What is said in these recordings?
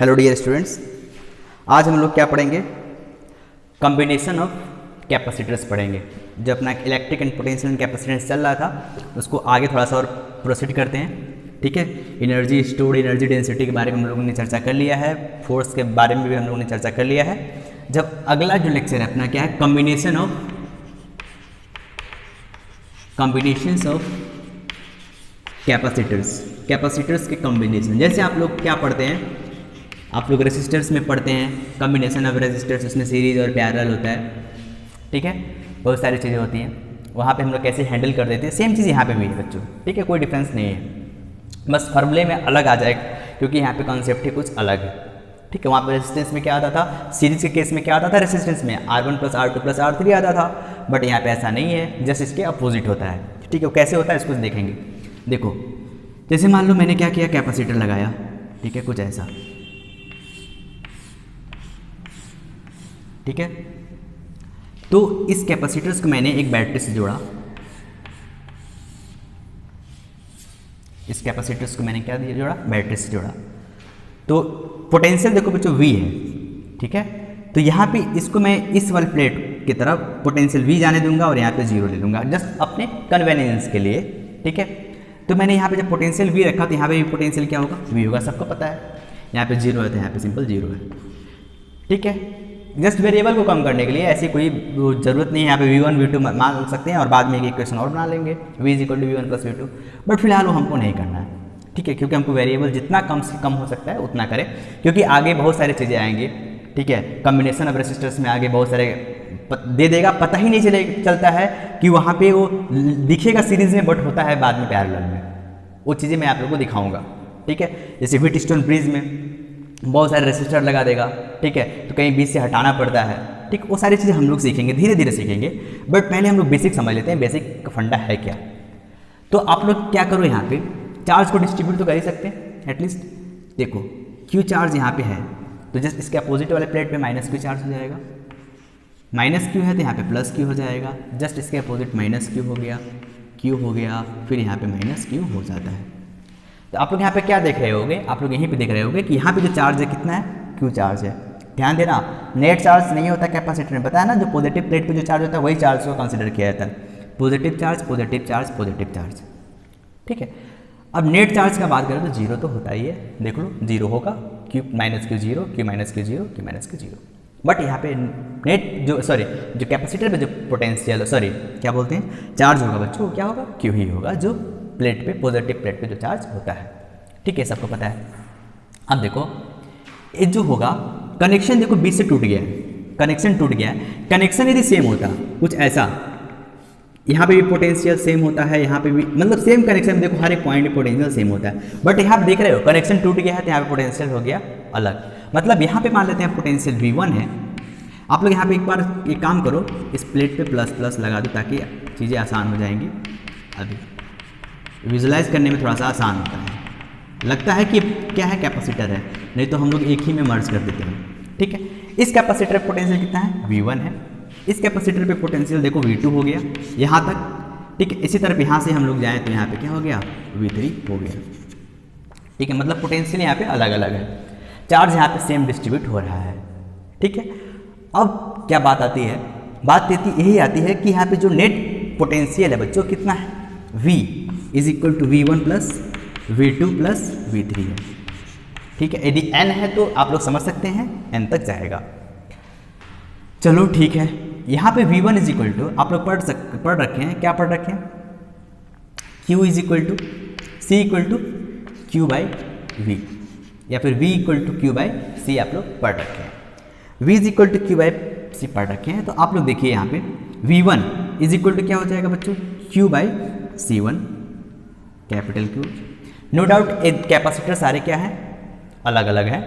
Hello dear students, आज हम लोग क्या पढ़ेंगे? कॉम्बिनेशन ऑफ कैपेसिटर्स पढ़ेंगे। जो अपना इलेक्ट्रिक एंड पोटेंशियल कैपेसिटेंस चल रहा था उसको आगे थोड़ा सा और प्रोसीड करते हैं। ठीक है, एनर्जी स्टोर्ड, एनर्जी डेंसिटी के बारे में हम लोगों ने चर्चा कर लिया है, फोर्स के बारे में भी हम लोगों ने चर्चा कर लिया है। जब अगला जो लेक्चर है अपना क्या है, कॉम्बिनेशंस ऑफ कैपेसिटर्स के कॉम्बिनेशन। जैसे आप लोग क्या पढ़ते हैं, आप लोग रेसिस्टर्स में पढ़ते हैं कॉम्बिनेशन ऑफ रेसिस्टर्स, उसमें सीरीज और पैरेलल होता है। ठीक है, बहुत सारी चीज़ें होती हैं, वहाँ पे हम लोग कैसे हैंडल कर देते हैं। सेम चीज़ यहाँ पे भी है बच्चों। ठीक है, कोई डिफरेंस नहीं है, बस फॉर्मूले में अलग आ जाएगा क्योंकि यहाँ पे कॉन्सेप्ट ही कुछ अलग है। ठीक है, वहाँ पे रेसिस्टेंस में क्या आता था, सीरीज के केस में क्या आता था, रेसिस्टेंस में R1 + R2 + R3 आता था, बट यहाँ पे ऐसा नहीं है, जस्ट इसके अपोजिट होता है। ठीक है, कैसे होता है इसको देखेंगे। देखो, जैसे मान लो मैंने क्या किया, कैपेसिटर लगाया। ठीक है, कुछ ऐसा। ठीक है, तो इस कैपेसिटर्स को मैंने एक बैटरी से जोड़ा। इस कैपेसिटर्स को मैंने क्या दिया, जोड़ा, बैटरी से जोड़ा। तो पोटेंशियल देखो बच्चों V है। ठीक है, तो यहाँ पे इसको मैं इस वाली प्लेट की तरफ पोटेंशियल V जाने दूंगा और यहाँ पे 0 ले लूँगा, जस्ट अपने कन्वीनियंस के लिए। ठीक है, तो मैंने यहाँ पे जब पोटेंशियल V रखा तो यहाँ पे भी पोटेंशियल क्या होगा, V होगा, सबको पता है। यहाँ पे 0 है तो यहाँ पे सिंपल 0 है। ठीक है, जस्ट वेरिएबल को कम करने के लिए, ऐसी कोई जरूरत नहीं है। यहाँ पे V1 V2 मान सकते हैं और बाद में एक इक्वेशन और बना लेंगे, V = V1 + V2, बट फिलहाल वो हमको नहीं करना है। ठीक है, क्योंकि हमको वेरिएबल जितना कम से कम हो सकता है उतना करें, क्योंकि आगे बहुत सारी चीज़ें आएंगी। ठीक है, कॉम्बिनेशन ऑफ रेसिस्टर्स में आगे बहुत सारे दे देगा, पता ही नहीं चलता है कि वहाँ पे वो दिखेगा सीरीज में, बट होता है बाद में पैरेलल में। वो चीज़ें मैं आप लोगों को दिखाऊंगा। ठीक है, जैसे व्हीटस्टोन ब्रिज में बहुत सारे रेसिस्टर लगा देगा। ठीक है, तो कहीं बीच से हटाना पड़ता है। ठीक, वो सारी चीज़ें हम लोग सीखेंगे, धीरे धीरे सीखेंगे, बट पहले हम लोग बेसिक समझ लेते हैं, बेसिक का फंडा है क्या। तो आप लोग क्या करो, यहाँ पे चार्ज को डिस्ट्रीब्यूट तो कर ही सकते हैं एटलीस्ट। देखो, Q चार्ज यहाँ पे है, तो जस्ट इसके अपोजिट वाले प्लेट पे -Q चार्ज हो जाएगा। -Q है तो यहाँ पे +Q हो जाएगा, जस्ट इसके अपोजिट -Q हो गया, Q हो गया, फिर यहाँ पे -Q हो जाता है। तो आप लोग यहाँ पे क्या देख रहे होगे, आप लोग यहीं पे देख रहे होगे कि यहाँ पे जो चार्ज है कितना है, Q चार्ज है। ध्यान देना, नेट चार्ज नहीं होता कैपेसिटर में, बताया ना, जो पॉजिटिव प्लेट पे जो चार्ज होता है वही चार्ज को कंसीडर किया जाता है। Positive charge, positive charge, positive charge. ठीक है, अब नेट चार्ज का बात करें तो 0 तो होता ही है। देख लो, 0 होगा, Q - Q 0, Q - Q 0, Q - Q 0। But यहाँ पे नेट जो कैपेसिटर पे जो पोटेंशियल क्या बोलते हैं, चार्ज होगा बच्चों, क्या होगा, Q ही होगा, जो प्लेट पे, पॉजिटिव प्लेट पे जो चार्ज होता है। ठीक है, सबको पता है। अब देखो, ये जो होगा कनेक्शन, देखो बीच से टूट गया है, कनेक्शन टूट गया है। कनेक्शन यदि सेम होता कुछ ऐसा, यहाँ पे भी पोटेंशियल सेम होता है, यहाँ पे भी, मतलब सेम कनेक्शन, देखो हर एक पॉइंट में पोटेंशियल सेम होता है, बट यहाँ पे देख रहे हो कनेक्शन टूट गया है तो यहाँ पे पोटेंशियल हो गया अलग। मतलब यहाँ पे मान लेते हैं पोटेंशियल V1 है। आप लोग यहाँ पे एक बार एक काम करो, इस प्लेट पे ++ लगा दो ताकि चीज़ें आसान हो जाएंगी। अभी विजुलाइज करने में थोड़ा सा आसान होता है, लगता है कि क्या है, कैपेसिटर है, नहीं तो हम लोग एक ही में मर्ज कर देते हैं। ठीक है, इस कैपेसिटर पे पोटेंशियल कितना है, V1 है। इस कैपेसिटर पे पोटेंशियल देखो V2 हो गया यहाँ तक। ठीक है, इसी तरफ यहाँ से हम लोग जाएँ तो यहाँ पे क्या हो गया, V3 हो गया। ठीक है, मतलब पोटेंशियल यहाँ पे अलग अलग है, चार्ज यहाँ पे सेम डिस्ट्रीब्यूट हो रहा है। ठीक है, अब क्या बात आती है, बात यही आती है कि यहाँ पे जो नेट पोटेंशियल है बच्चों कितना है, V = V1 + V2 + V3 है। ठीक है, यदि n है तो आप लोग समझ सकते हैं n तक जाएगा। चलो ठीक है, यहाँ पे V1 = आप लोग पढ़ रखे हैं, क्या पढ़ रखे हैं, Q = C = Q/V, या फिर V = Q/C आप लोग पढ़ रखे हैं। V = Q/C पढ़ रखे हैं, तो आप लोग देखिए यहाँ पे V1 = क्या हो जाएगा बच्चों, Q/C1, capital Q। No doubt capacitor सारे क्या हैं, अलग अलग है,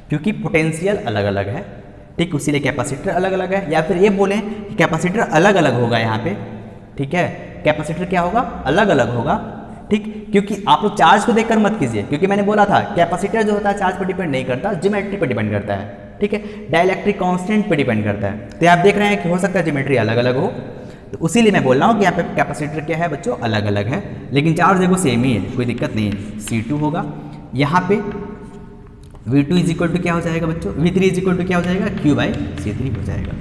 क्योंकि पोटेंशियल अलग अलग है। ठीक, उसीलिए कैपेसिटर अलग अलग है, या फिर ये बोलें कि कैपेसिटर अलग अलग होगा यहाँ पे। ठीक है, कैपेसिटर क्या होगा, अलग अलग होगा। ठीक, क्योंकि आप लोग चार्ज को देखकर मत कीजिए, क्योंकि मैंने बोला था कैपेसिटर जो होता है चार्ज पर डिपेंड नहीं करता, ज्योमेट्री पर डिपेंड करता है। ठीक है, डाइलेक्ट्रिक कांस्टेंट पर डिपेंड करता है। तो आप देख रहे हैं कि हो सकता है ज्योमेट्री अलग अलग हो, तो उसीलिए मैं बोल रहा हूँ कि यहाँ पे कैपेसिटर क्या है बच्चों, अलग अलग है, लेकिन चार्ज देखो सेम ही है, कोई दिक्कत नहीं है। C2 होगा, यहाँ पे V2 इज इक्वल टू क्या हो जाएगा बच्चों, V3 इज इक्वल टू क्या हो जाएगा, Q/C3 हो जाएगा।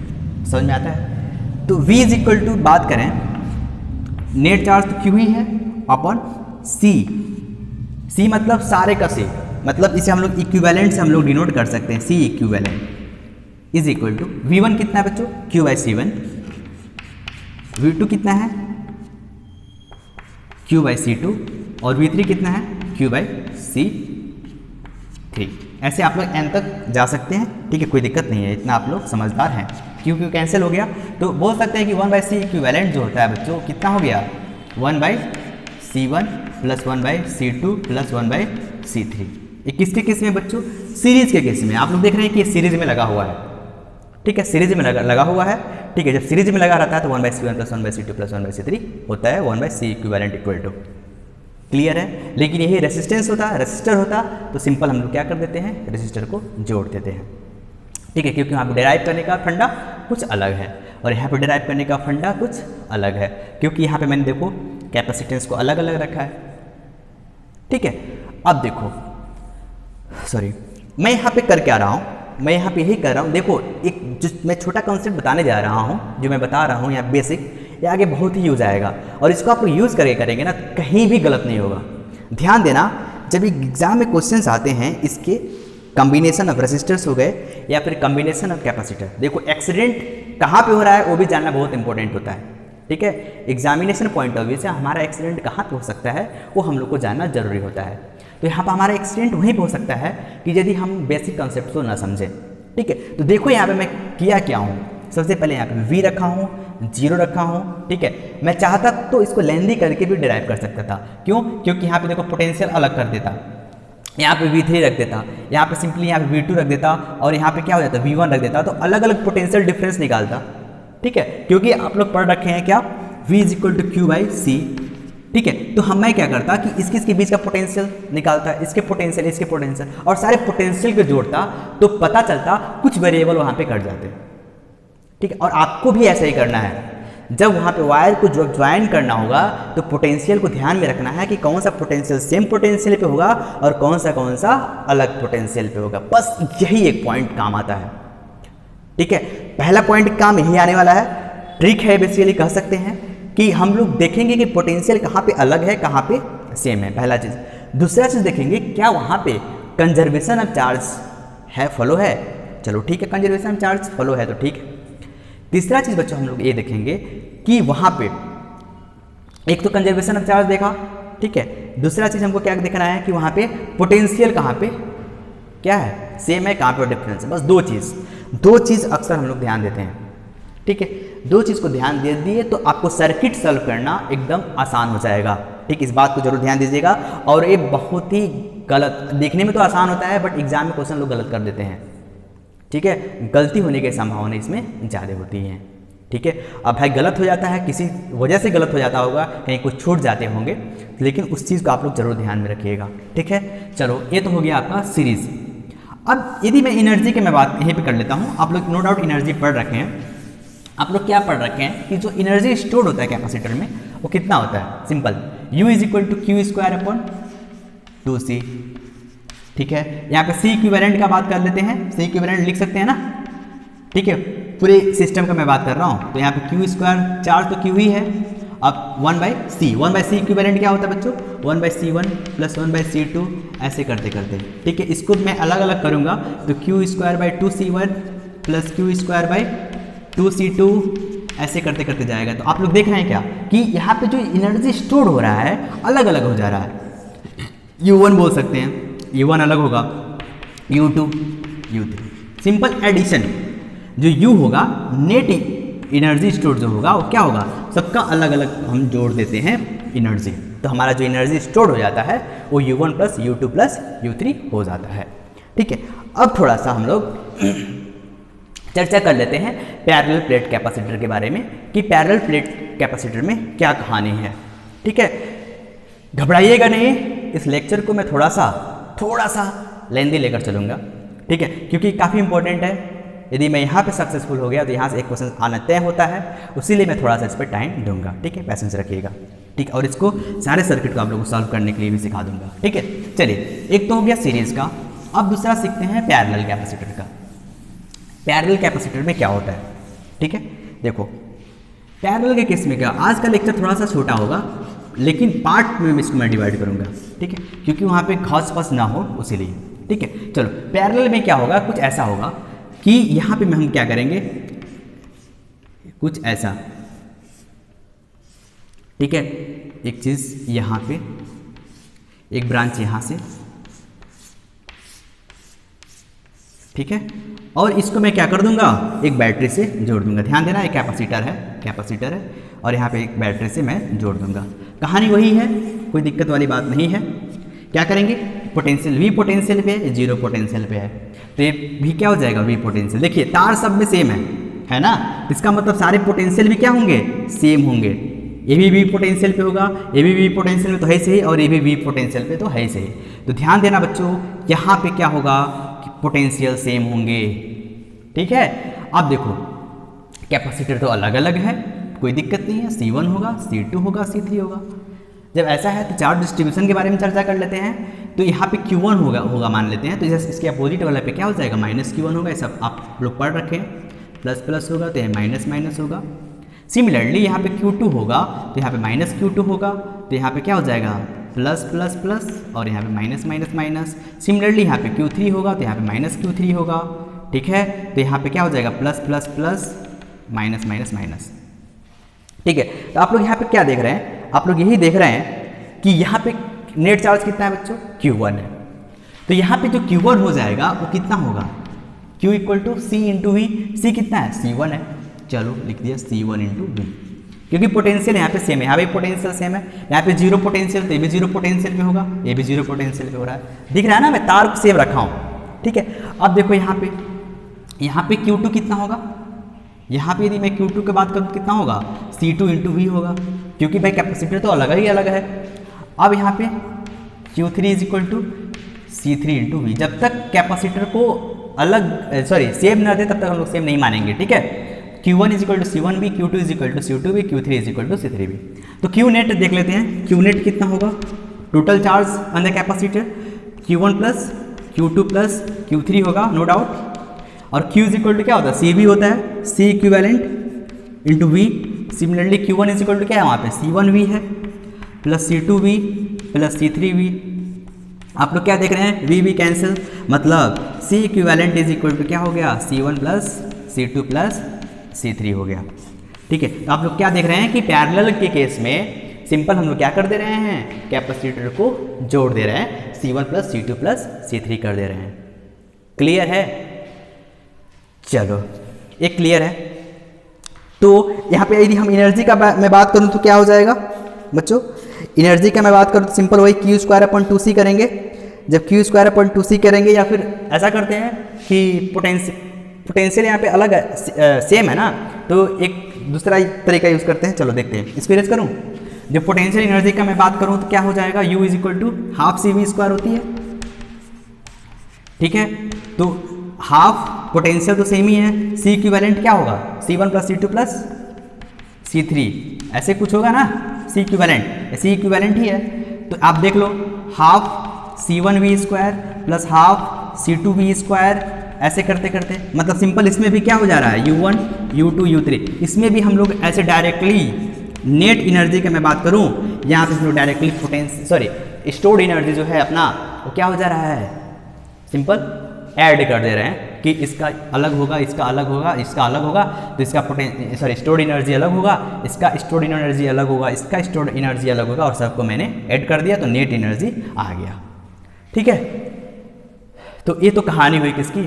समझ में आता है। तो V इज इक्वल टू बात करें, नेट चार्ज तो Q ही है अपॉन C मतलब सारे का C, मतलब इसे हम लोग इक्विवेलेंट से हम लोग डिनोट कर सकते हैं, C equivalent is equal to V1 कितना है बच्चों, Q/C1, V2 कितना है, Q/C2 और V3 कितना है, Q/C3। ऐसे आप लोग n तक जा सकते हैं, ठीक है, कोई दिक्कत नहीं है, इतना आप लोग समझदार हैं। Q कैंसिल हो गया तो बोल सकते हैं कि 1/C इक्विवेलेंट जो होता है बच्चों कितना हो गया, 1/C1 plus 1/C2 plus 1/C3। ये किसके केस में बच्चों, सीरीज के केस में। आप लोग देख रहे हैं कि ये सीरीज में लगा हुआ है, ठीक है, सीरीज में लगा हुआ है, ठीक है। जब सीरीज में लगा रहता है तो 1/C1 plus 1/C2 plus 1/C3 होता है 1/C equivalent equal to. Clear है। लेकिन यही रेसिस्टेंस होता, रेसिस्टर होता तो सिंपल हम लोग क्या कर देते हैं, रेसिस्टर को जोड़ देते हैं, ठीक है, क्योंकि यहाँ पे डिराइव करने का फंडा कुछ अलग है और यहाँ पे डिराइव करने का फंडा कुछ अलग है, क्योंकि यहाँ पे मैंने देखो कैपेसिटेंस को अलग अलग रखा है, ठीक है। अब देखो, सॉरी, मैं यहाँ पे कर क्या रहा हूँ, मैं यहाँ पे यही कर रहा हूँ, देखो एक जो मैं छोटा कॉन्सेप्ट बताने जा रहा हूँ, जो मैं बता रहा हूँ यहाँ बेसिक, ये आगे बहुत ही यूज आएगा और इसको आप लोग यूज़ करेंगे ना, कहीं भी गलत नहीं होगा। ध्यान देना, जब एग्जाम में क्वेश्चंस आते हैं इसके कॉम्बिनेशन ऑफ रेसिस्टर्स हो गए या फिर कॉम्बिनेशन ऑफ कैपेसिटर, देखो एक्सीडेंट कहाँ पे हो रहा है वो भी जानना बहुत इंपॉर्टेंट होता है, ठीक है। एग्जामिनेशन पॉइंट ऑफ व्यू से हमारा एक्सीडेंट कहाँ पे हो सकता है वो हम लोग को जानना जरूरी होता है। तो यहाँ पर हमारा एक्सीडेंट वहीं पे हो सकता है कि यदि हम बेसिक कॉन्सेप्ट को ना समझें, ठीक है। तो देखो यहाँ पे मैं किया क्या हूँ, सबसे पहले यहाँ पे V रखा हूँ, 0 रखा हूँ, ठीक है। मैं चाहता तो इसको लेंदी करके भी डिराइव कर सकता था, क्यों, क्योंकि यहाँ पे देखो पोटेंशियल अलग कर देता, यहाँ पे V3 रख देता, यहाँ पे सिंपली यहाँ पे V2 रख देता और यहाँ पे क्या हो जाता V1 रख देता, तो अलग अलग पोटेंशियल डिफरेंस निकालता, ठीक है। क्योंकि आप लोग पढ़ रखे हैं क्या, V is equal to Q/C, ठीक है। तो मैं क्या करता कि इसके बीच का पोटेंशियल निकालता, इसके पोटेंशियल और सारे पोटेंशियल को जोड़ता, तो पता चलता कुछ वेरिएबल वहाँ पे कट जाते, ठीक है। और आपको भी ऐसा ही करना है, जब वहाँ पे वायर को ज्वाइन करना होगा तो पोटेंशियल को ध्यान में रखना है कि कौन सा पोटेंशियल सेम पोटेंशियल पे होगा और कौन सा अलग पोटेंशियल पे होगा। बस यही एक पॉइंट काम आता है, ठीक है। पहला पॉइंट काम यही आने वाला है, ट्रिक है बेसिकली कह सकते हैं कि हम लोग देखेंगे कि पोटेंशियल कहाँ पे अलग है कहाँ पे सेम है, पहला चीज़। दूसरा चीज़ देखेंगे क्या वहाँ पे कंजर्वेशन ऑफ चार्ज है, फॉलो है, चलो ठीक है, कंजर्वेशन ऑफ चार्ज फॉलो है तो ठीक है। तीसरा चीज़ बच्चों हम लोग ये देखेंगे कि वहाँ पे एक तो कंजर्वेशन ऑफ चार्ज देखा, ठीक है। दूसरा चीज़ हमको क्या देखना है कि वहाँ पे पोटेंशियल कहाँ पे क्या है, सेम है, कहाँ पे डिफरेंस है। बस दो चीज़ अक्सर हम लोग ध्यान देते हैं, ठीक है। दो चीज़ को ध्यान दे दिए तो आपको सर्किट सॉल्व करना एकदम आसान हो जाएगा, ठीक। इस बात को जरूर ध्यान दीजिएगा। और ये बहुत ही गलत, देखने में तो आसान होता है बट एग्जाम में क्वेश्चन लोग गलत कर देते हैं, ठीक है। गलती होने की संभावना इसमें ज़्यादा होती है, ठीक है। अब भाई गलत हो जाता है, किसी वजह से गलत हो जाता होगा, कहीं कुछ छूट जाते होंगे, लेकिन उस चीज़ को आप लोग जरूर ध्यान में रखिएगा, ठीक है। चलो ये तो हो गया आपका सीरीज। अब यदि मैं एनर्जी की मैं बात यहीं पे कर लेता हूँ, आप लोग नो डाउट एनर्जी पढ़ रखे हैं, आप लोग क्या पढ़ रखे हैं कि जो एनर्जी स्टोर होता है कैपेसिटर में वो कितना होता है, simple U is equal to Q²/2C, ठीक है। यहाँ पे C इक्विवेलेंट का बात कर लेते हैं, C इक्विवेलेंट लिख सकते हैं ना, ठीक है। पूरे सिस्टम का मैं बात कर रहा हूँ, तो यहाँ पे Q² चार्ज तो Q ही है, अब 1/C इक्विवेलेंट क्या होता है बच्चों, 1/C1 प्लस 1/C2 ऐसे करते करते, ठीक है। इसको मैं अलग अलग करूँगा तो Q²/2C1 प्लस Q²/2C2 ऐसे करते करते जाएगा। तो आप लोग देख रहे हैं क्या कि यहाँ पे जो एनर्जी स्टोर हो रहा है अलग अलग हो जा रहा है। U1 बोल सकते हैं, U1 अलग होगा, U2 U3, सिंपल एडिशन। जो U होगा नेट एनर्जी स्टोर जो होगा वो क्या होगा, सबका अलग अलग हम जोड़ देते हैं एनर्जी, तो हमारा जो एनर्जी स्टोर हो जाता है वो U1 plus U2 plus U3 हो जाता है, ठीक है। अब थोड़ा सा हम लोग चर्चा कर लेते हैं पैरेलल प्लेट कैपेसिटर के बारे में कि पैरेलल प्लेट कैपेसिटर में क्या कहानी है, ठीक है। घबराइएगा नहीं, इस लेक्चर को मैं थोड़ा सा लेंदी लेकर चलूँगा, ठीक है, क्योंकि काफ़ी इंपॉर्टेंट है। यदि मैं यहाँ पे सक्सेसफुल हो गया तो यहाँ से एक क्वेश्चन आना तय होता है, उसीलिए मैं थोड़ा सा इस पर टाइम दूंगा, ठीक है, पैसेंस रखिएगा, ठीक। और इसको सारे सर्किट को आप लोगों को सॉल्व करने के लिए भी सिखा दूंगा, ठीक है। चलिए, एक तो हो गया सीरीज़ का, अब दूसरा सीखते हैं पैरेलल कैपेसिटर का। पैरेलल कैपेसिटर में क्या होता है, ठीक है। देखो पैरेलल के केस में क्या, आज का लेक्चर थोड़ा सा छोटा होगा लेकिन पार्ट में इसको मैं डिवाइड करूंगा, ठीक है, क्योंकि वहाँ पे घास फस ना हो उसीलिए, ठीक है। चलो पैरेलल में क्या होगा, कुछ ऐसा होगा कि यहाँ पे हम क्या करेंगे, कुछ ऐसा, ठीक है, एक चीज़ यहाँ पे, एक ब्रांच यहाँ से, ठीक है, और इसको मैं क्या कर दूंगा, एक बैटरी से जोड़ दूंगा। ध्यान देना, एक कैपेसिटर है और यहाँ पे एक बैटरी से मैं जोड़ दूंगा। कहानी वही है, कोई दिक्कत वाली बात नहीं है। क्या करेंगे, पोटेंशियल V पोटेंशियल पे है, 0 पोटेंशियल पे है, तो ये भी क्या हो जाएगा, V पोटेंशियल। देखिए तार सब में सेम है ना, इसका मतलब सारे पोटेंशियल भी क्या होंगे, सेम होंगे। ये भी V पोटेंशियल पे होगा, ये भी V पोटेंशियल में तो है सही, और ये भी V पोटेंशियल पे तो है सही। तो ध्यान देना बच्चों, यहाँ पे क्या होगा कि पोटेंशियल सेम होंगे, ठीक है। अब देखो कैपेसिटर तो अलग अलग है, कोई दिक्कत नहीं है, C1 होगा, C2 होगा, C3 होगा। जब ऐसा है तो चार्ज डिस्ट्रीब्यूशन के बारे में चर्चा कर लेते हैं। तो यहाँ पे Q1 होगा मान लेते हैं, तो जैसे इसके अपोजिट वाला पे क्या हो जाएगा, -Q1 होगा। ये सब आप लोग पढ़ रखें, प्लस होगा तो यह माइनस होगा। सिमिलरली यहाँ पे Q2 होगा तो यहाँ पे -Q2 होगा, तो यहाँ पे क्या हो जाएगा, प्लस और यहाँ पे माइनस। सिमिलरली यहाँ पे Q3 होगा तो यहाँ पे -Q3 होगा, ठीक है। तो यहाँ पे क्या हो जाएगा, प्लस माइनस, ठीक है। तो आप लोग यहाँ पे क्या देख रहे हैं, आप लोग यही देख रहे हैं कि यहाँ पे नेट चार्ज कितना है बच्चों, Q1 है। तो यहाँ पे जो Q1 हो जाएगा वो कितना होगा, Q = C × V। C कितना है, C1 है। चलो लिख दिया C1 × V, क्योंकि पोटेंशियल यहाँ पे सेम है, यहाँ पे पोटेंशियल सेम है। यहाँ पे 0 पोटेंशियल तो ये भी 0 पोटेंशियल पे होगा, ये भी 0 पोटेंशियल पे हो रहा है। दिख रहा है ना, मैं तार को सेम रखा हूँ, ठीक है। अब देखो यहाँ पे Q2 कितना होगा, यहाँ पे यदि मैं Q2 की बात करूँ तो कितना होगा, C2 × V होगा, क्योंकि भाई कैपेसिटर तो अलग है। अब यहाँ पे Q3 = C3 × V। जब तक कैपेसिटर को सेम ना दे तब तक हम लोग सेम नहीं मानेंगे, ठीक है। Q1 = C1V, Q2 = C2V, Q3 = C3V। तो Q नेट देख लेते हैं, Q नेट कितना होगा, total charge on the capacitor Q1 + Q2 + Q3 होगा, नो डाउट। और Q = क्या होता है, CV होता है, C equivalent × V। Similarly Q1 = क्या है, वहाँ पे C1V है, प्लस C2V प्लस C3V। आप लोग क्या देख रहे हैं, V कैंसिल, मतलब C इक्विवेलेंट = क्या हो गया, C1 + C2 + C3 हो गया, ठीक है। तो आप लोग क्या देख रहे हैं कि पैरेलल के केस में सिंपल हम लोग क्या कर दे रहे हैं, कैपेसिटर को जोड़ दे रहे हैं, C1 + C2 + C3 कर दे रहे हैं। क्लियर है, चलो एक क्लियर है। तो यहाँ पे यदि हम एनर्जी का मैं बात करूँ तो क्या हो जाएगा बच्चों, एनर्जी का मैं बात करूँ तो सिंपल वही Q² / 2C करेंगे। जब Q² / 2C करेंगे, या फिर ऐसा करते हैं कि पोटेंशियल यहाँ पे अलग है, सेम है ना, तो एक दूसरा तरीका यूज़ करते हैं। चलो देखते हैं, इसको इरेज करूँ। जब पोटेंशियल एनर्जी का मैं बात करूँ तो क्या हो जाएगा, U = ½ CV² होती है, ठीक है। तो हाफ पोटेंशियल तो सेम ही है, C इक्विवेलेंट क्या होगा, C1 + C2 + C3, ऐसे कुछ होगा ना, C इक्विवेलेंट ही है। तो आप देख लो, ½ C1V² + ½ C2V², ऐसे करते मतलब सिंपल इसमें भी क्या हो जा रहा है, U1 U2 U3। इसमें भी हम लोग ऐसे डायरेक्टली नेट एनर्जी का मैं बात करूँ, यहाँ पे हम लोग डायरेक्टली स्टोर्ड एनर्जी जो है अपना, वो क्या हो जा रहा है, सिंपल ऐड कर दे रहे हैं कि इसका अलग होगा, इसका अलग होगा, इसका अलग होगा, तो इसका स्टोर्ड एनर्जी अलग होगा, इसका स्टोर्ड एनर्जी अलग होगा, इसका स्टोर्ड एनर्जी अलग होगा, और सबको मैंने ऐड कर दिया तो नेट एनर्जी आ गया, ठीक है। तो ये तो कहानी हुई किसकी,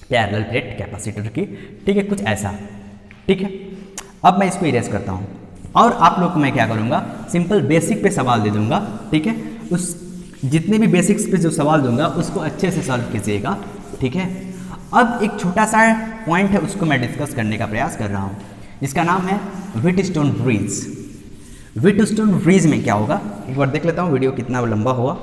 पैरेलल प्लेट कैपेसिटर की, ठीक है, कुछ ऐसा, ठीक है। अब मैं इसको इरेज करता हूँ और आप लोग को मैं क्या करूँगा, सिंपल बेसिक पे सवाल दे दूँगा, ठीक है। उस जितने भी बेसिक्स पे जो सवाल दूंगा उसको अच्छे से सॉल्व कीजिएगा, ठीक है। अब एक छोटा सा पॉइंट है, उसको मैं डिस्कस करने का प्रयास कर रहा हूँ, जिसका नाम है व्हीटस्टोन ब्रिज। व्हीटस्टोन ब्रिज में क्या होगा, एक बार देख लेता हूँ वीडियो कितना लंबा हुआ।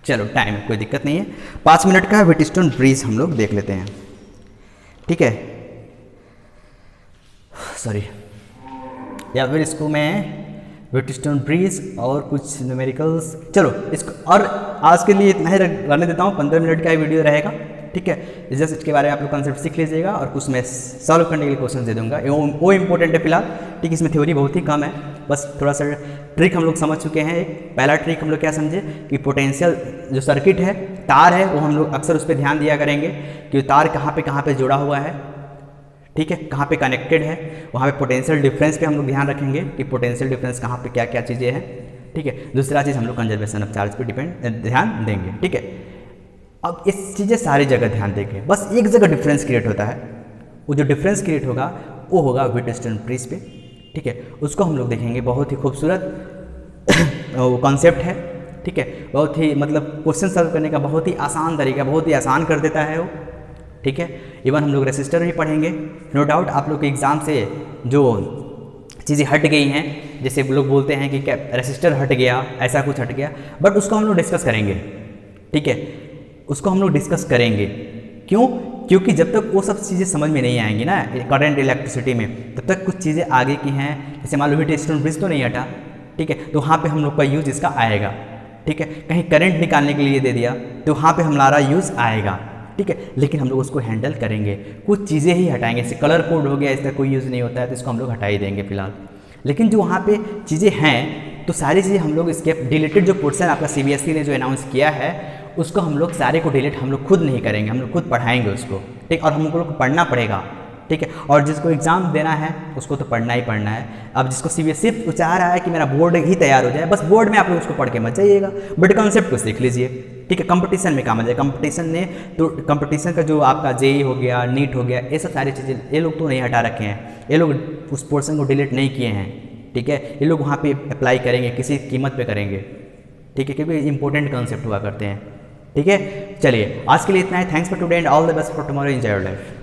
चलो टाइम कोई दिक्कत नहीं है, 5 मिनट का व्हीटस्टोन ब्रिज हम लोग देख लेते हैं, ठीक है। सॉरी, या फिर इसको मैं व्हीटस्टोन ब्रिज और कुछ न्यूमेरिकल्स। चलो इसको और आज के लिए इतना ही रहने देता हूँ, 15 मिनट का ही वीडियो रहेगा, ठीक है। जस्ट इसके बारे में आप लोग कॉन्सेप्ट सीख लीजिएगा और कुछ मैं सॉल्व करने के लिए क्वेश्चन दे दूंगा, वो इंपॉर्टेंट है फिलहाल, ठीक है। इसमें थ्योरी बहुत ही कम है, बस थोड़ा सा ट्रिक हम लोग समझ चुके हैं। एक पहला ट्रिक हम लोग क्या समझे कि पोटेंशियल जो सर्किट है, तार है, वो हम लोग अक्सर उस पर ध्यान दिया करेंगे कि तार कहाँ पे जुड़ा हुआ है, ठीक है, कहाँ पे कनेक्टेड है, वहाँ पे पोटेंशियल डिफरेंस पे हम लोग ध्यान रखेंगे कि पोटेंशियल डिफरेंस कहाँ पे क्या क्या चीज़ें हैं, ठीक है। दूसरा चीज़ हम लोग कंजर्वेशन ऑफ चार्ज पे ध्यान देंगे, ठीक है। अब इस चीज़ें सारी जगह ध्यान देंगे, बस एक जगह डिफरेंस क्रिएट होता है, वो जो डिफरेंस क्रिएट होगा वो होगा व्हीटस्टोन ब्रिज पे, ठीक है। उसको हम लोग देखेंगे, बहुत ही खूबसूरत कॉन्सेप्ट है, ठीक है। बहुत ही मतलब क्वेश्चन सॉल्व करने का बहुत ही आसान तरीका, बहुत ही आसान कर देता है वो, ठीक है। इवन हम लोग रेसिस्टर भी पढ़ेंगे, नो डाउट आप लोग के एग्ज़ाम से जो चीज़ें हट गई हैं, जैसे लोग बोलते हैं कि क्या रेसिस्टर हट गया, ऐसा कुछ हट गया, बट उसको हम लोग डिस्कस करेंगे, ठीक है, उसको हम लोग डिस्कस करेंगे। क्यों? क्योंकि जब तक वो सब चीज़ें समझ में नहीं आएंगी ना करंट इलेक्ट्रिसिटी में, तब तक कुछ चीज़ें आगे की हैं, जैसे मान लो व्हीटस्टोन ब्रिज तो नहीं हटा, ठीक है, तो वहाँ पे हम लोग का यूज़ इसका आएगा, ठीक है। कहीं करंट निकालने के लिए दे दिया तो वहाँ पे हमारा यूज़ आएगा, ठीक है, लेकिन हम लोग उसको हैंडल करेंगे, कुछ चीज़ें ही हटाएंगे, जैसे कलर कोड हो गया, इसका कोई यूज़ नहीं होता है तो इसको हम लोग हटा ही देंगे फिलहाल। लेकिन जो वहाँ पे चीज़ें हैं तो सारी चीज़ें हम लोग इसके डिलीटेड जो पोर्शन आपका CBSE ने जो अनाउंस किया है उसको हम लोग सारे को डिलीट हम लोग खुद नहीं करेंगे, हम लोग खुद पढ़ाएंगे उसको, ठीक, और हम लोग को पढ़ना पड़ेगा, ठीक है। और जिसको एग्ज़ाम देना है उसको तो पढ़ना ही पढ़ना है। अब जिसको CBSE चाह रहा है कि मेरा बोर्ड ही तैयार हो जाए, बस बोर्ड में आप लोग उसको पढ़ के मत जाइएगा, बट कॉन्सेप्ट को सीख लीजिए, ठीक है। कंपटीशन में काम आ जाए, कंपटीशन ने तो कंपटीशन का जो आपका JEE हो गया, नीट हो गया, ये सब सारी चीज़ें ये लोग तो नहीं हटा रखे हैं, ये लोग उस पोर्शन को डिलीट नहीं किए हैं, ठीक है। ये लोग वहाँ पे अप्लाई करेंगे, किसी कीमत पे करेंगे, ठीक है, क्योंकि इंपॉर्टेंट कॉन्सेप्ट हुआ करते हैं, ठीक है। चलिए आज के लिए इतना है, thanks for today and all the best for tomorrow, enjoy your life.